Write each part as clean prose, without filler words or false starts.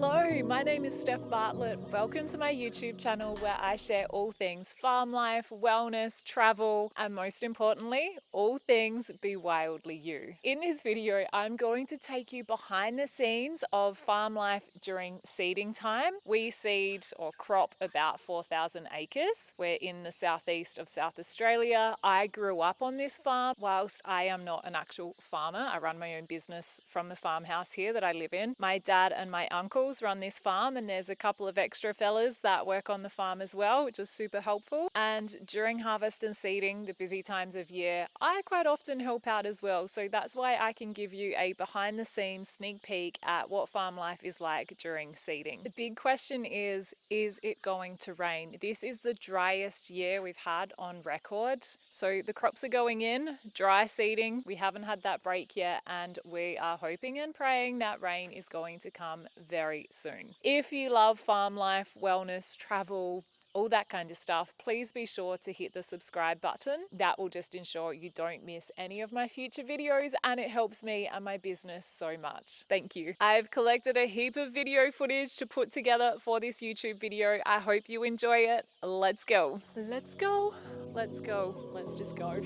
Hello, my name is Steph Bartlett. Welcome to my YouTube channel where I share all things farm life, wellness, travel, and most importantly, all things be wildly you. In this video, I'm going to take you behind the scenes of farm life during seeding time. We seed or crop about 4,000 acres. We're in the southeast of South Australia. I grew up on this farm. Whilst I am not an actual farmer, I run my own business from the farmhouse here that I live in. My dad and my uncles run this farm, and there's a couple of extra fellas that work on the farm as well, which is super helpful. And during harvest and seeding, the busy times of year, I quite often help out as well. So that's why I can give you a behind the scenes sneak peek at what farm life is like during seeding. The big question is it going to rain? This is the driest year we've had on record. So the crops are going in, dry seeding. We haven't had that break yet, and we are hoping and praying that rain is going to come very soon. If you love farm life, wellness, travel, all that kind of stuff, please be sure to hit the subscribe button. That will just ensure you don't miss any of my future videos, and it helps me and my business so much. Thank you. I've collected a heap of video footage to put together for this YouTube video. I hope you enjoy it. Let's go. Let's go. Let's go. Let's just go.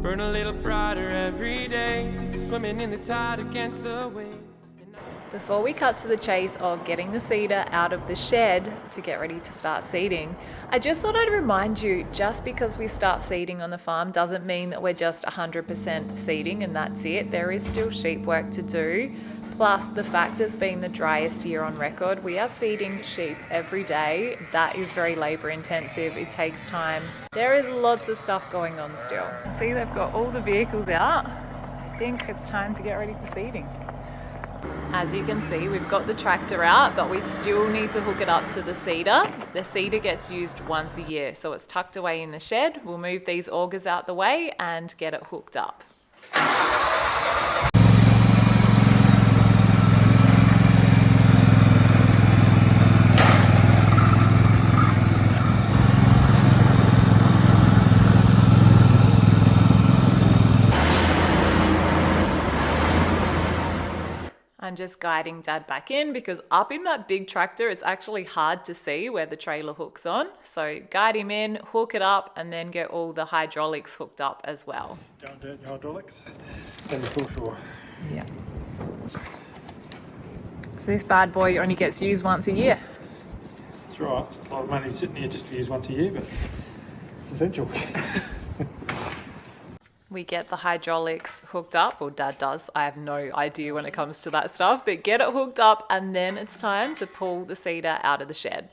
Burn a little brighter every day, swimming in the tide against the waves. Before we cut to the chase of getting the seeder out of the shed to get ready to start seeding, I just thought I'd remind you, just because we start seeding on the farm doesn't mean that we're just 100% seeding and that's it. There is still sheep work to do. Plus the fact it's been the driest year on record, we are feeding sheep every day. That is very labor intensive. It takes time. There is lots of stuff going on still. See, they've got all the vehicles out. I think it's time to get ready for seeding. As you can see, we've got the tractor out, but we still need to hook it up to the seeder. The seeder gets used once a year, so it's tucked away in the shed. We'll move these augers out the way and get it hooked up. I'm just guiding Dad back in because up in that big tractor, it's actually hard to see where the trailer hooks on. So guide him in, hook it up, and then get all the hydraulics hooked up as well. Don't do it in your hydraulics, then it's all sure. Yeah. So this bad boy only gets used once a year. That's right. A lot of money sitting here just to use once a year, but it's essential. We get the hydraulics hooked up, or Dad does. I have no idea when it comes to that stuff, but get it hooked up and then it's time to pull the seeder out of the shed.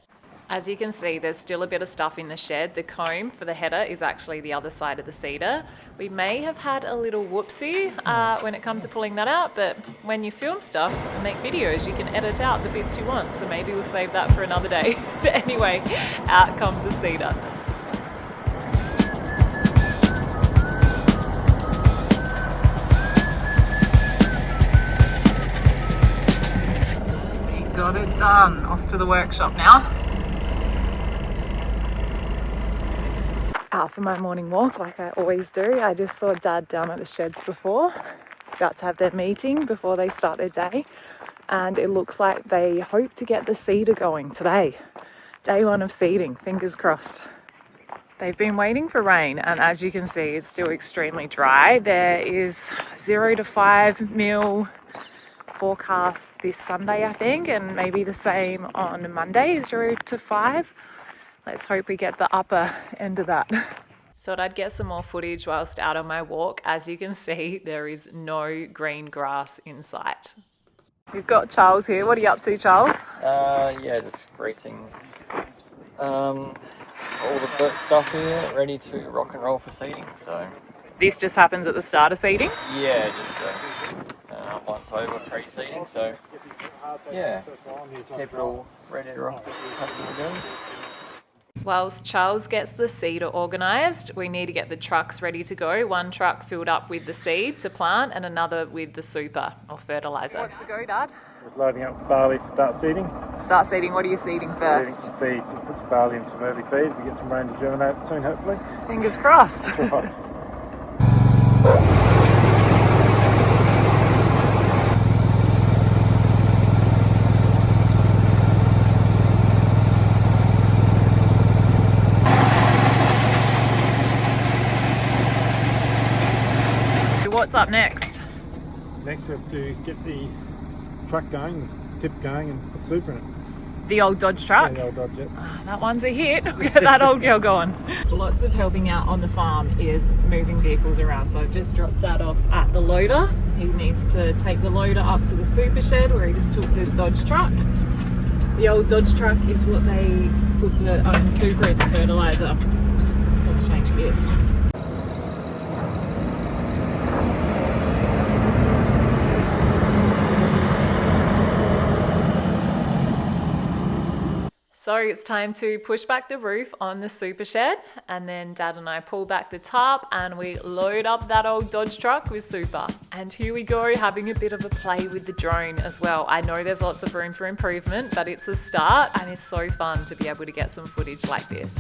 As you can see, there's still a bit of stuff in the shed. The comb for the header is actually the other side of the seeder. We may have had a little whoopsie when it comes to pulling that out, but when you film stuff and make videos, you can edit out the bits you want. So maybe we'll save that for another day. But anyway, out comes the seeder. Got it done. Off to the workshop now. Out for my morning walk like I always do. I just saw Dad down at the sheds before, about to have their meeting before they start their day, and it looks like they hope to get the seeder going today. Day one of seeding, fingers crossed. They've been waiting for rain, and as you can see, it's still extremely dry. There is 0 to 5 mil forecast this Sunday, I think, and maybe the same on Monday, 0 to 5. Let's hope we get the upper end of that. Thought I'd get some more footage whilst out on my walk. As you can see, there is no green grass in sight. We've got Charles here. What are you up to, Charles? Yeah, just greasing all the dirt stuff here, ready to rock and roll for seeding. So This just happens at the start of seeding? yeah, just once over pre-seeding. So yeah, keep it all ready to rock. Whilst Charles gets the seeder organised, we need to get the trucks ready to go. One truck filled up with the seed to plant and another with the super or fertiliser. What's the go, Dad? Just loading up barley for start seeding. Start seeding. What are you seeding first? Seeding some feed, so put some barley in some early feed. We get some rain to germinate soon, hopefully. Fingers crossed. Right. what's up next? Next we have to get the truck going, the tip going, and put super in it. The old Dodge truck? Yeah, the old Dodge, yeah. That one's a hit. We'll get that old girl going. Lots of helping out on the farm is moving vehicles around. So I've just dropped Dad off at the loader. He needs to take the loader up to the super shed where he just took the Dodge truck. The old Dodge truck is what they put the super in, the fertiliser. Let's change gears. So it's time to push back the roof on the super shed, and then Dad and I pull back the tarp and we load up that old Dodge truck with super. And here we go, having a bit of a play with the drone as well. I know there's lots of room for improvement, but it's a start and it's so fun to be able to get some footage like this.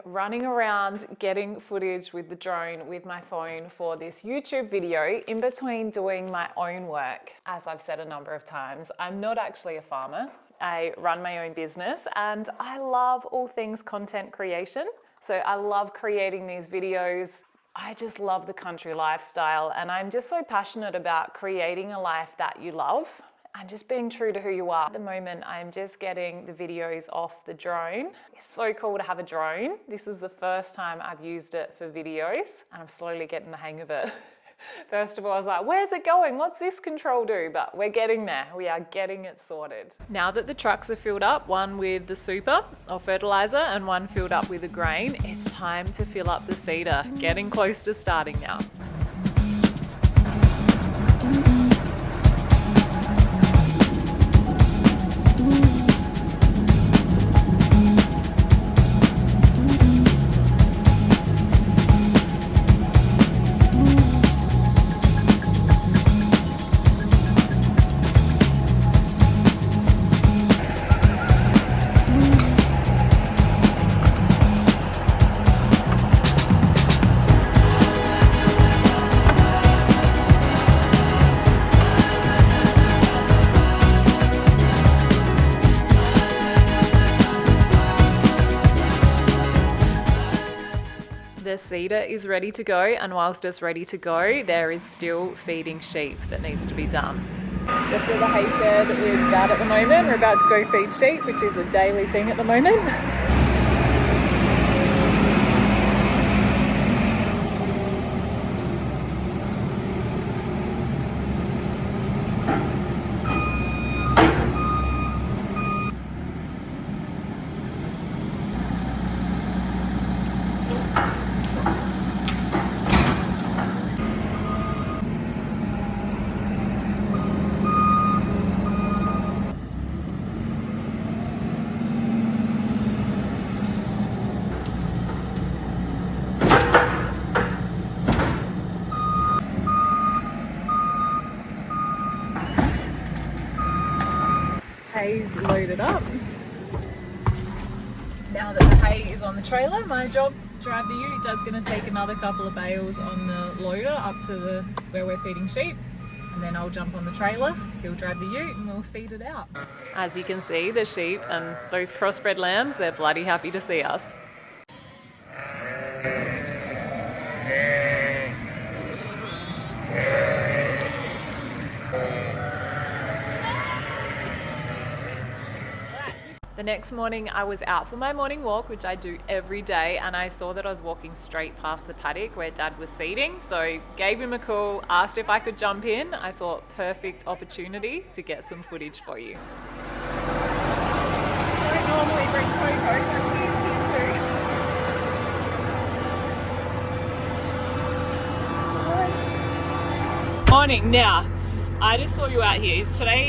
Running around getting footage with the drone with my phone for this YouTube video in between doing my own work. As I've said a number of times, I'm not actually a farmer. I run my own business and I love all things content creation. So I love creating these videos. I just love the country lifestyle and I'm just so passionate about creating a life that you love and just being true to who you are. At the moment, I'm just getting the videos off the drone. It's so cool to have a drone. This is the first time I've used it for videos and I'm slowly getting the hang of it. First of all, I was like, where's it going? What's this control do? But we're getting there. We are getting it sorted. Now that the trucks are filled up, one with the super or fertilizer and one filled up with the grain, it's time to fill up the seeder. Getting close to starting now. The seeder is ready to go, and whilst it's ready to go, there is still feeding sheep that needs to be done. Just at the hay shed with Dad at the moment. We're about to go feed sheep, which is a daily thing at the moment. Hay's loaded up. Now that the hay is on the trailer, my job, drive the ute, Dad's going to take another couple of bales on the loader up to where we're feeding sheep, and then I'll jump on the trailer, he'll drive the ute and we'll feed it out. As you can see, the sheep and those crossbred lambs, they're bloody happy to see us. The next morning I was out for my morning walk, which I do every day, and I saw that I was walking straight past the paddock where Dad was seeding, so gave him a call, asked if I could jump in. I thought perfect opportunity to get some footage for you. I don't normally bring Coco, but she is here too. Excellent. Morning. Now, I just saw you out here.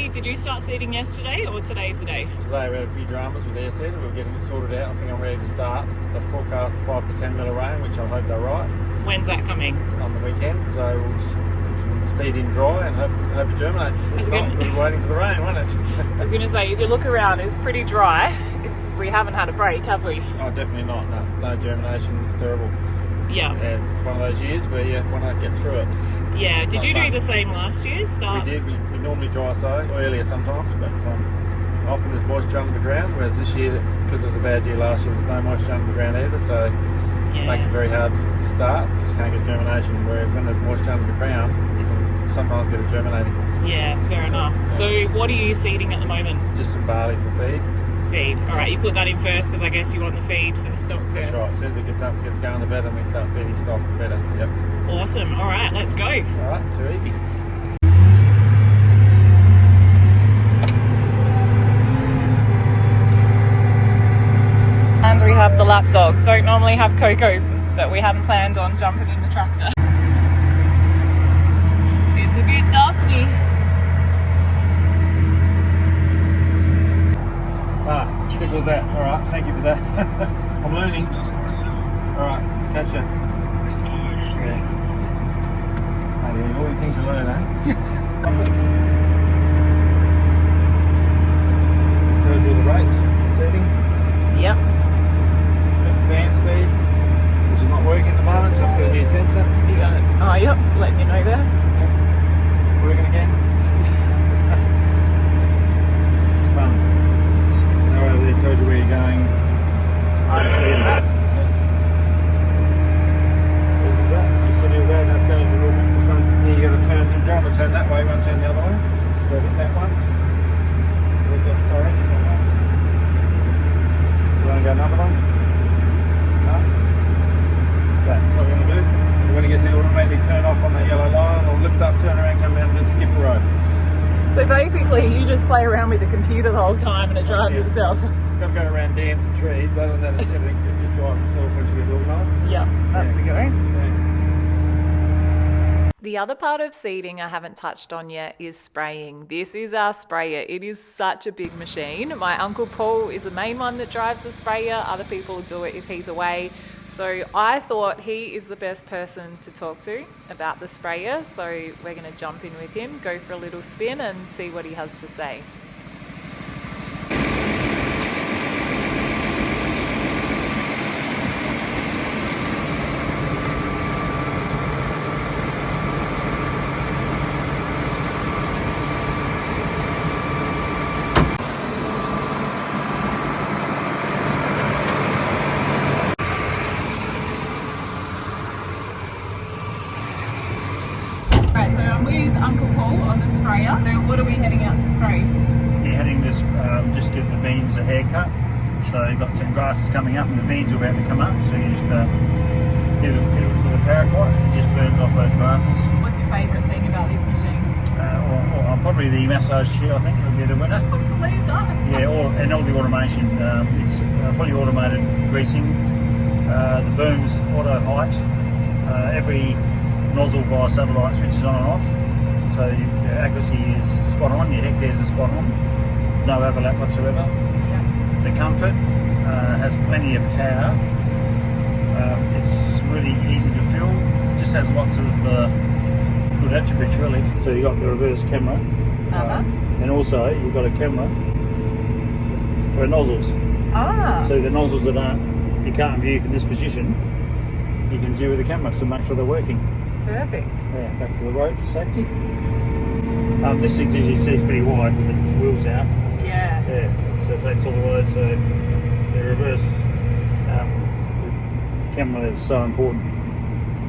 Did you start seeding yesterday or today's the day? Today we had a few dramas with air seed. We're getting it sorted out. I think I'm ready to start. The forecast 5 to 10 mil of rain, which I hope they're right. When's that coming? on the weekend, so we'll just put some speed in dry and hope it germinates. If not, we'll be waiting for the rain, won't it? I was going to say, if you look around, it's pretty dry. We haven't had a break, have we? Oh, definitely not. No germination. It's terrible. Yeah. Yeah, it's one of those years where you want to get through it. Yeah. Did you do fun. the same last year? We did. We normally dry sow earlier sometimes, but often there's moisture under the ground. Whereas this year, because it was a bad year last year, there's no moisture under the ground either, so it makes it very hard to start because you can't get germination. Whereas when there's moisture under the ground, you can sometimes get it germinating. Yeah, fair enough. So what are you seeding at the moment? Just some barley for feed. Feed. All right, you put that in first because I guess you want the feed for the stock first. That's right. As soon as it gets going, the better, and we start feeding stock, the better. Yep. Awesome. All right, let's go. All right, too easy. And we have the lapdog. Don't normally have Coco, but we hadn't planned on jumping in the tractor. It's a bit dusty. Simple as that. All right, thank you for that. I'm learning. All right, catch ya. Yeah. All these things you learn, eh? Tells you the rates, setting. Yep. Fan speed, which is not working at the moment, so it's going to be a sensor. You got it. Oh, yep. Letting you know there. Yep. Working again. It's fun. Over there tells you where you're going. I see it. This is that. Just sit here there, and that's going to be real quick. This one, here you got to turn. You don't want to turn that way. You want to turn the other way. So hit that once. Hit that. Sorry, hit that once. You want to go another one? No. That's what we're going to do. When it gets there, it'll maybe turn off on that yellow line, or lift up, turn around, come down, and just skip the road. So basically, you just play around with the computer the whole time and it drives itself. Don't go around dams and trees, but other than that, everything just drives itself once you get organised. Yep, that's the go. Yeah. The other part of seeding I haven't touched on yet is spraying. This is our sprayer. It is such a big machine. My Uncle Paul is the main one that drives the sprayer. Other people do it if he's away. So I thought he is the best person to talk to about the sprayer. So we're going to jump in with him, go for a little spin and see what he has to say. Right, so I'm with Uncle Paul on the sprayer. So what are we heading out to spray? You're heading to just give the beans a haircut. So you've got some grasses coming up and the beans are about to come up. So you just hit it with a paraquat. It just burns off those grasses. What's your favourite thing about this machine? Or probably the massage chair, I think, would be the winner. I believe that. Yeah, and all the automation. It's fully automated greasing. The boom's auto height. Every nozzle via satellite switches on and off. So your accuracy is spot on, your hectares are spot on. No overlap whatsoever. Yeah. The comfort has plenty of power. It's really easy to fill. Just has lots of good attributes really. So you've got the reverse camera. And also you've got a camera for nozzles. So the nozzles that you can't view from this position, you can view with the camera to make sure they're working. Perfect. Yeah, back to the road for safety. This thing, as you see, is pretty wide with the wheels out. Yeah. Yeah, so it takes all the load. So the reverse camera is so important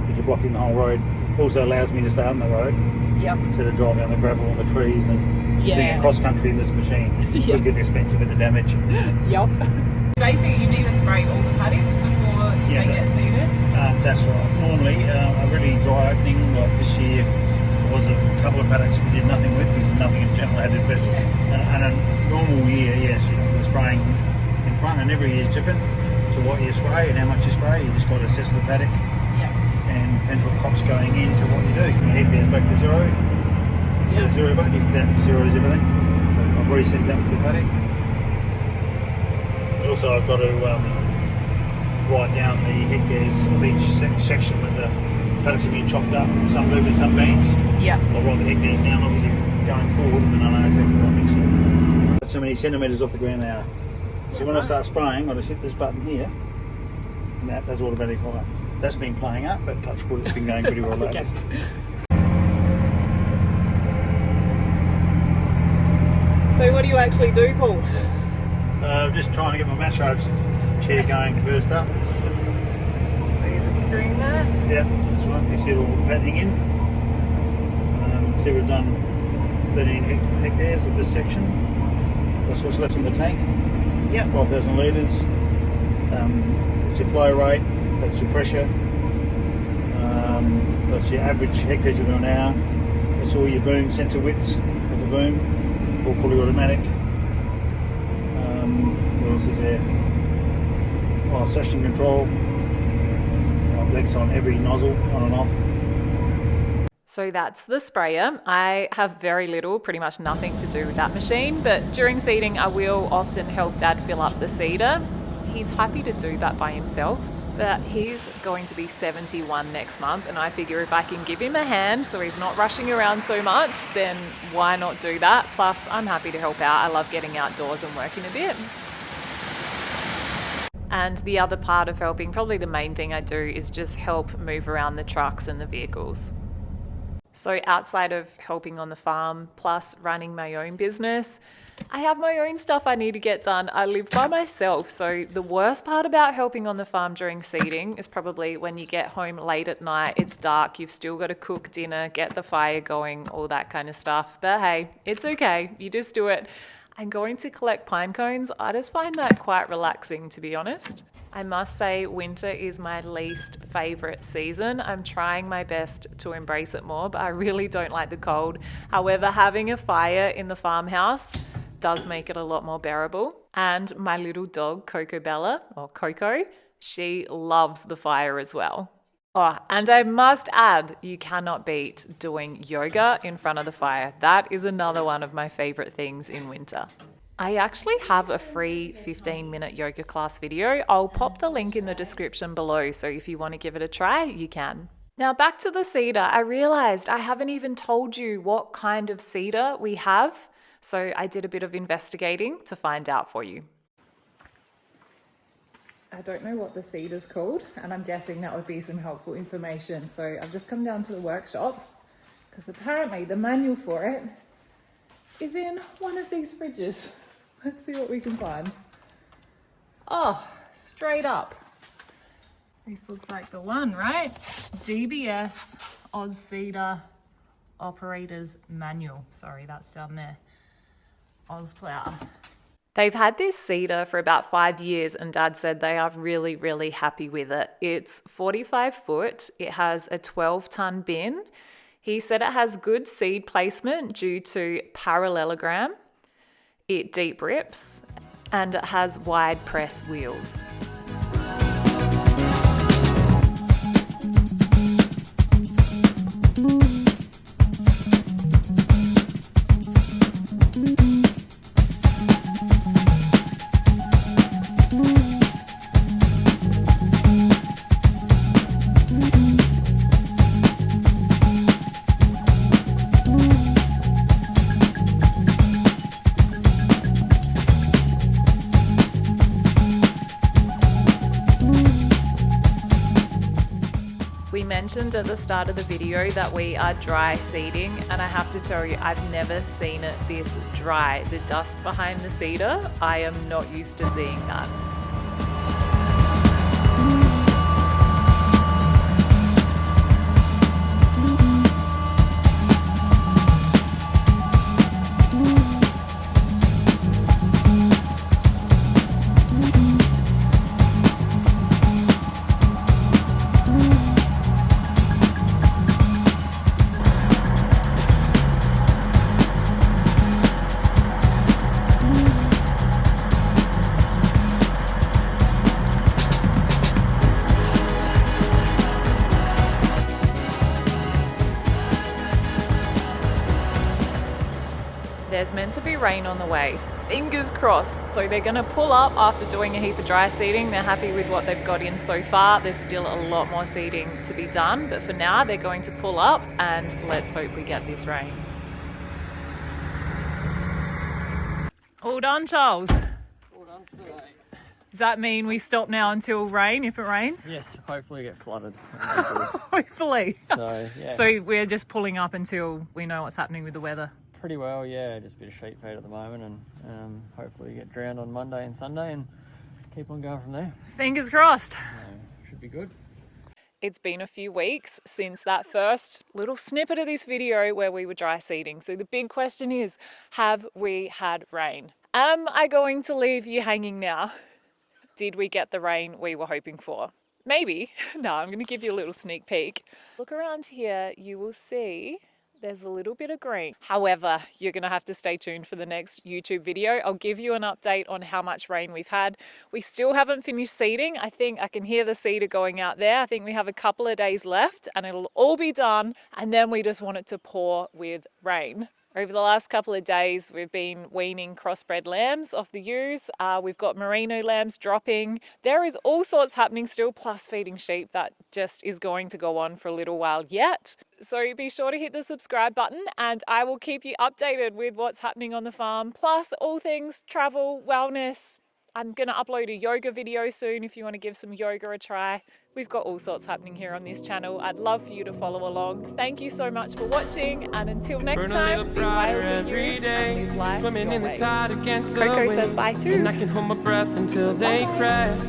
because you're blocking the whole road. Also allows me to stay on the road instead of driving on the gravel and the trees and doing a cross country in this machine. It's going to get expensive with the damage. Yep. Basically, you need to spray all the paddocks before they get seeded. That's right. Normally, a really dry opening like this year was a couple of paddocks we did nothing with because nothing in general had it. But and a normal year, yes, you're spraying in front, and every year is different to what you spray and how much you spray. You just got to assess the paddock and depends what crop's going into what you do. Your hectare's back to zero. So zero back, that zero is everything. So I've already set that for the paddock. Also, I've got to write down the hectares of each section with the paddocks are being chopped up, some moving, some beans. Yeah. I'll write the hectares down, obviously going forward, and then I know exactly what I'm mixing. That's how many centimetres off the ground they are. So when I start spraying, I just hit this button here, and that's automatic height. That's been playing up, but touch wood, it's been going pretty well lately. Okay. So what do you actually do, Paul? Just trying to get my match ropes chair going first up. See the screen there? Yep, that's right. You see it all patterning in. See we've done 13 hectares of this section. That's what's left in the tank. Yep. 5,000 litres. That's your flow rate, that's your pressure, that's your average hectares you're doing an hour. That's all your boom sensor widths of the boom, all fully automatic. What else is there? Oh, suction control. Legs on every nozzle, on and off. So that's the sprayer. I have very little, pretty much nothing to do with that machine, but during seeding I will often help Dad fill up the seeder. He's happy to do that by himself, but he's going to be 71 next month, and I figure if I can give him a hand so he's not rushing around so much, then why not do that? Plus, I'm happy to help out. I love getting outdoors and working a bit. And the other part of helping, probably the main thing I do, is just help move around the trucks and the vehicles. So outside of helping on the farm, plus running my own business, I have my own stuff I need to get done. I live by myself, so the worst part about helping on the farm during seeding is probably when you get home late at night, it's dark, you've still got to cook dinner, get the fire going, all that kind of stuff. But hey, it's okay, you just do it. And going to collect pine cones, I just find that quite relaxing, to be honest. I must say winter is my least favourite season. I'm trying my best to embrace it more, but I really don't like the cold. However, having a fire in the farmhouse does make it a lot more bearable. And my little dog, Coco Bella, or Coco, she loves the fire as well. Oh, and I must add, you cannot beat doing yoga in front of the fire. That is another one of my favourite things in winter. I actually have a free 15-minute yoga class video. I'll pop the link in the description below, so if you want to give it a try, you can. Now back to the cedar. I realised I haven't even told you what kind of cedar we have, so I did a bit of investigating to find out for you. I don't know what the cedar's called, and I'm guessing that would be some helpful information. So I've just come down to the workshop because apparently the manual for it is in one of these fridges. Let's see what we can find. Oh, straight up. This looks like the one, right? DBS Oz Cedar Operators Manual. Sorry, that's down there. Oz Plough. They've had this cedar for about 5 years, and Dad said they are really, really happy with it. It's 45 foot. It has a 12-ton bin. He said it has good seed placement due to parallelogram. It deep rips, and it has wide press wheels. We mentioned at the start of the video that we are dry seeding, and I have to tell you, I've never seen it this dry. The dust behind the cedar, I am not used to seeing that. There's meant to be rain on the way. Fingers crossed. So they're gonna pull up after doing a heap of dry seeding. They're happy with what they've got in so far. There's still a lot more seeding to be done, but for now they're going to pull up and let's hope we get this rain. All done, Charles? All done for today. Does that mean we stop now until rain, if it rains? Yes, hopefully get flooded. Hopefully. So, yeah. So we're just pulling up until we know what's happening with the weather. Pretty well, yeah. Just a bit of sheep feed at the moment, and hopefully get drowned on Monday and Sunday and keep on going from there. Fingers crossed. Should be good. It's been a few weeks since that first little snippet of this video where we were dry seeding. So the big question is, have we had rain? Am I going to leave you hanging now? Did we get the rain we were hoping for? Maybe. No, I'm going to give you a little sneak peek. Look around here, you will see there's a little bit of green. However, you're going to have to stay tuned for the next YouTube video. I'll give you an update on how much rain we've had. We still haven't finished seeding. I think I can hear the seeder going out there. I think we have a couple of days left and it'll all be done. And then we just want it to pour with rain. Over the last couple of days, we've been weaning crossbred lambs off the ewes. We've got merino lambs dropping. There is all sorts happening still, plus feeding sheep. That just is going to go on for a little while yet. So be sure to hit the subscribe button and I will keep you updated with what's happening on the farm, plus all things travel, wellness. I'm going to upload a yoga video soon if you want to give some yoga a try. We've got all sorts happening here on this channel. I'd love for you to follow along. Thank you so much for watching, and until next Burn a time, little be brighter wild with you every day. and live life Swimming your in the way. tide against the Coco wind. says bye too. And I can hold my breath until they crash.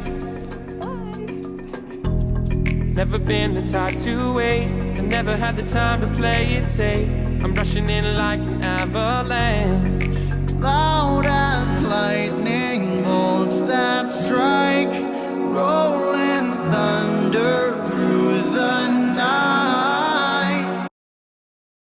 Never been the type to wait. I never had the time to play it safe. I'm rushing in like an avalanche.